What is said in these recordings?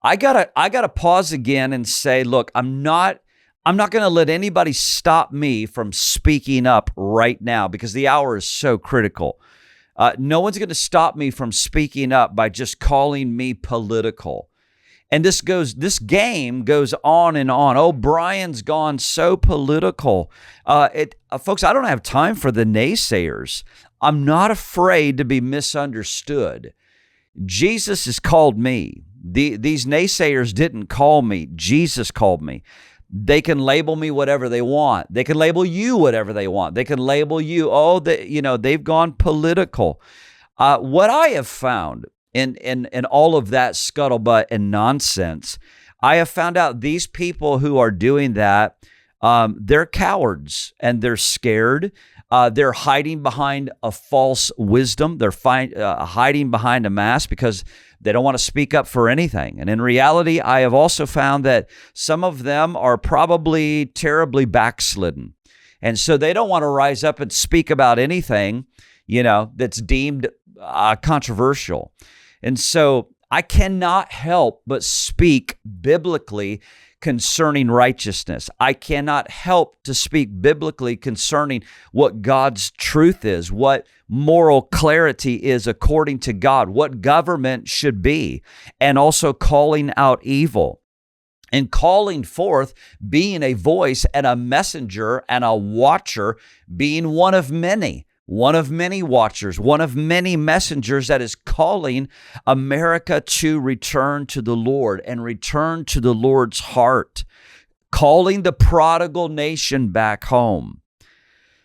I gotta pause again and say, look, I'm not going to let anybody stop me from speaking up right now because the hour is so critical. No one's going to stop me from speaking up by just calling me political. And this game goes on and on. Oh, Brian's gone so political. Folks, I don't have time for the naysayers. I'm not afraid to be misunderstood. Jesus has called me. These naysayers didn't call me. Jesus called me. They can label me whatever they want. They can label you whatever they want. They can label you, they've gone political. What I have found in all of that scuttlebutt and nonsense, I have found out these people who are doing that, they're cowards and they're scared. They're hiding behind a false wisdom. They're hiding behind a mask because they don't want to speak up for anything. And in reality, I have also found that some of them are probably terribly backslidden. And so they don't want to rise up and speak about anything, that's deemed controversial. And so I cannot help but speak biblically concerning righteousness. I cannot help to speak biblically concerning what God's truth is, what moral clarity is according to God, what government should be, and also calling out evil and calling forth, being a voice and a messenger and a watcher, being one of many watchers, one of many messengers that is calling America to return to the Lord and return to the Lord's heart, calling the prodigal nation back home.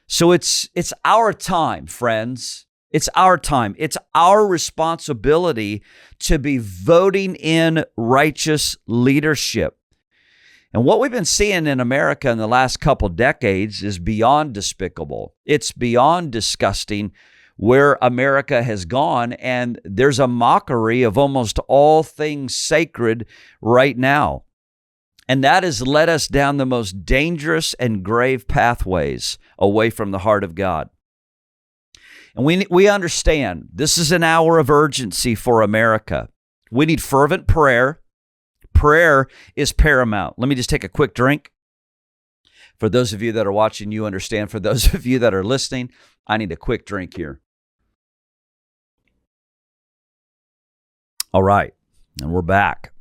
So it's our time, friends. It's our time. It's our responsibility to be voting in righteous leadership. And what we've been seeing in America in the last couple decades is beyond despicable. It's beyond disgusting where America has gone, and there's a mockery of almost all things sacred right now. And that has led us down the most dangerous and grave pathways away from the heart of God. And we understand this is an hour of urgency for America. We need fervent prayer. Prayer is paramount. Let me just take a quick drink. For those of you that are watching, you understand. For those of you that are listening, I need a quick drink here. All right, and we're back.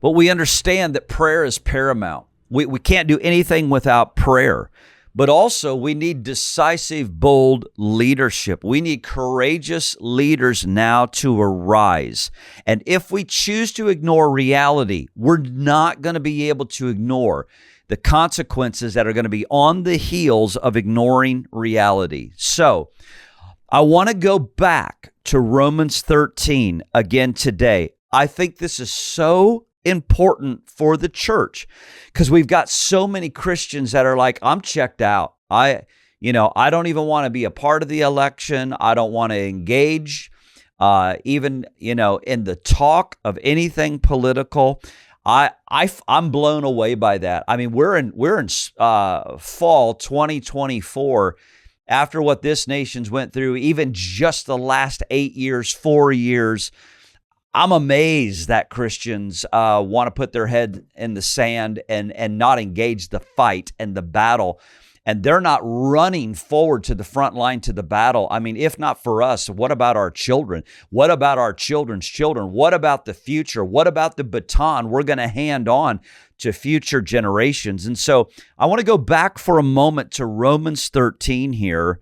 Well, we understand that prayer is paramount. We can't do anything without prayer. But also, we need decisive, bold leadership. We need courageous leaders now to arise. And if we choose to ignore reality, we're not going to be able to ignore the consequences that are going to be on the heels of ignoring reality. So, I want to go back to Romans 13 again today. I think this is so important for the church because we've got so many Christians that are like, I'm checked out. I don't even want to be a part of the election. I don't want to engage even in the talk of anything political. I'm blown away by that. I mean, we're in fall 2024 after what this nation's went through, even just the last 4 years. I'm amazed that Christians want to put their head in the sand and not engage the fight and the battle. And they're not running forward to the front line to the battle. I mean, if not for us, what about our children? What about our children's children? What about the future? What about the baton we're going to hand on to future generations? And so I want to go back for a moment to Romans 13 here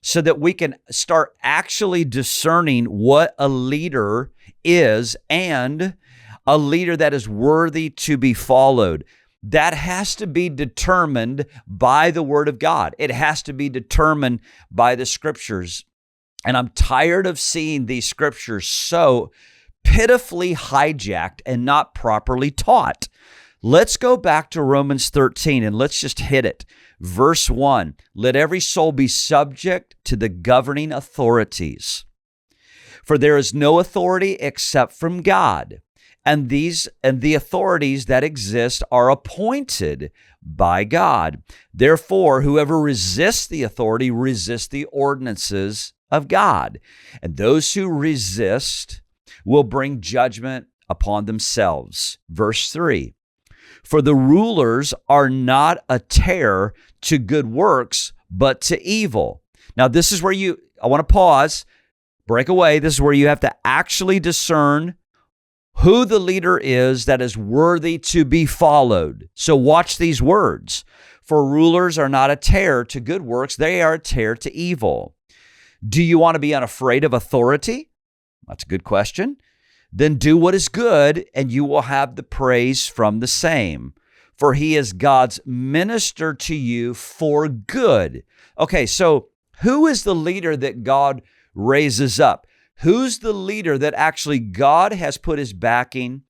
so that we can start actually discerning what a leader is and a leader that is worthy to be followed. That has to be determined by the Word of God. It has to be determined by the Scriptures. And I'm tired of seeing these Scriptures so pitifully hijacked and not properly taught. Let's go back to Romans 13 and let's just hit it. Verse 1, let every soul be subject to the governing authorities. For there is no authority except from God, and the authorities that exist are appointed by God. Therefore, whoever resists the authority resists the ordinances of God, and those who resist will bring judgment upon themselves. Verse 3, for the rulers are not a terror to good works, but to evil. Now, this is where I want to pause, break away. This is where you have to actually discern who the leader is that is worthy to be followed. So watch these words. For rulers are not a terror to good works, they are a terror to evil. Do you want to be unafraid of authority? That's a good question. Then do what is good, and you will have the praise from the same. For he is God's minister to you for good. Okay, so who is the leader that God raises up? Who's the leader that actually God has put his backing?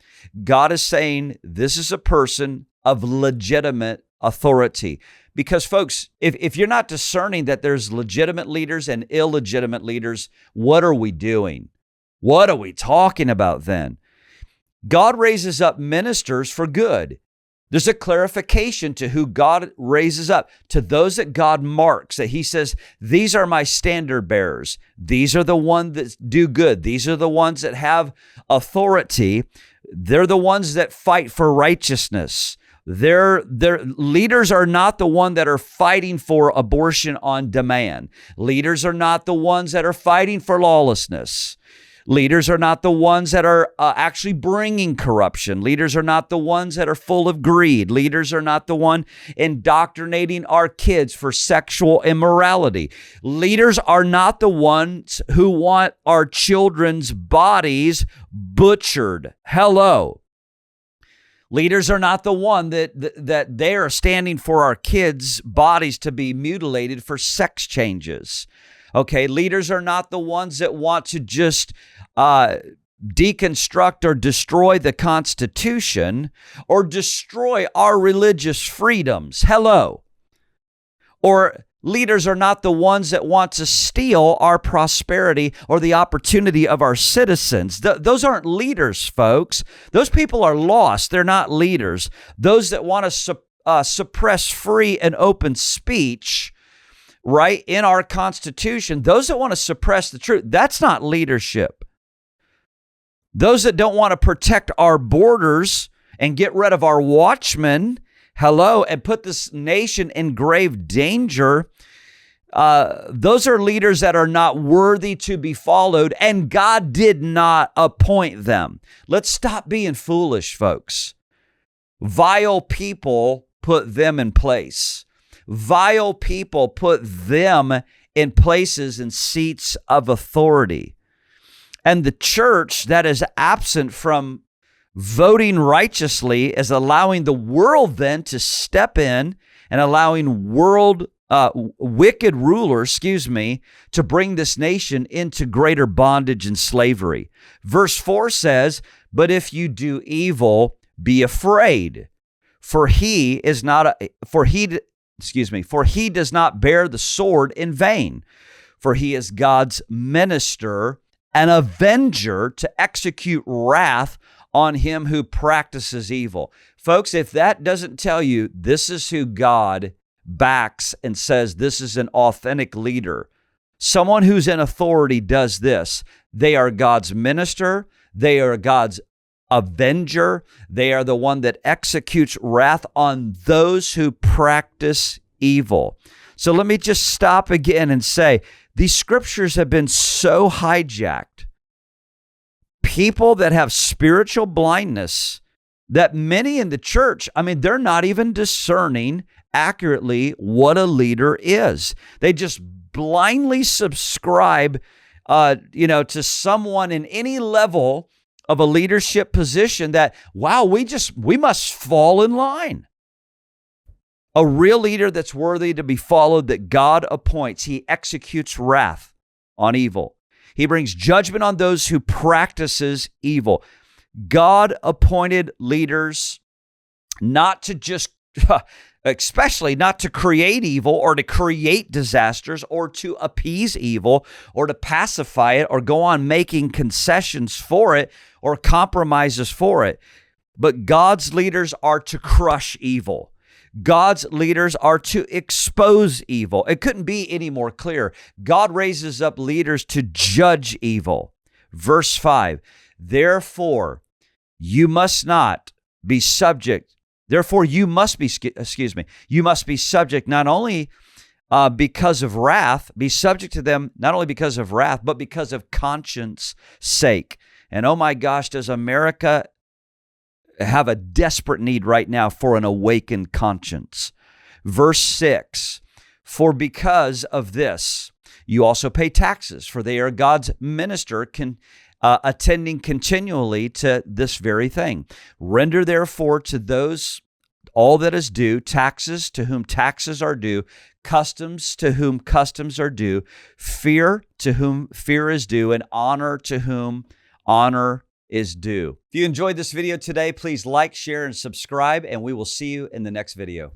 God is saying this is a person of legitimate authority. Because folks, if you're not discerning that there's legitimate leaders and illegitimate leaders, what are we doing? What are we talking about then? God raises up ministers for good. There's a clarification to who God raises up, to those that God marks, that he says, these are my standard bearers. These are the ones that do good. These are the ones that have authority. They're the ones that fight for righteousness. Their leaders are not the ones that are fighting for abortion on demand. Leaders are not the ones that are fighting for lawlessness. Leaders are not the ones that are actually bringing corruption. Leaders are not the ones that are full of greed. Leaders are not the one indoctrinating our kids for sexual immorality. Leaders are not the ones who want our children's bodies butchered. Hello. Leaders are not the one that they are standing for our kids' bodies to be mutilated for sex changes. Okay, leaders are not the ones that want to just deconstruct or destroy the Constitution or destroy our religious freedoms. Hello. Or leaders are not the ones that want to steal our prosperity or the opportunity of our citizens. Those aren't leaders, folks. Those people are lost. They're not leaders. Those that want to suppress free and open speech, right, in our Constitution, those that want to suppress the truth, that's not leadership. Those that don't want to protect our borders and get rid of our watchmen, hello, and put this nation in grave danger, those are leaders that are not worthy to be followed, and God did not appoint them. Let's stop being foolish, folks. Vile people put them in place. Vile people put them in places and seats of authority. And the church that is absent from voting righteously is allowing the world then to step in and allowing wicked rulers, to bring this nation into greater bondage and slavery. Verse 4 says, but if you do evil, be afraid, for he does not bear the sword in vain, for he is God's minister, an avenger to execute wrath on him who practices evil. Folks, if that doesn't tell you this is who God backs and says this is an authentic leader, someone who's in authority does this. They are God's minister. They are God's avenger. They are the one that executes wrath on those who practice evil. So let me just stop again and say, these scriptures have been so hijacked. People that have spiritual blindness, that many in the church, they're not even discerning accurately what a leader is. They just blindly subscribe, to someone in any level of a leadership position that, wow, we must fall in line. A real leader that's worthy to be followed, that God appoints. He executes wrath on evil. He brings judgment on those who practices evil. God appointed leaders not to just, especially not to create evil or to create disasters or to appease evil or to pacify it or go on making concessions for it or compromises for it. But God's leaders are to crush evil. God's leaders are to expose evil. It couldn't be any more clear. God raises up leaders to judge evil. Verse 5, therefore, You must not be subject. Therefore, you must be subject not only because of wrath, be subject to them not only because of wrath, but because of conscience sake. And oh my gosh, does America have a desperate need right now for an awakened conscience. Verse 6, for because of this, you also pay taxes, for they are God's minister, attending continually to this very thing. Render therefore to those all that is due, taxes to whom taxes are due, customs to whom customs are due, fear to whom fear is due, and honor to whom honor is due. If you enjoyed this video today, please like, share, and subscribe, and we will see you in the next video.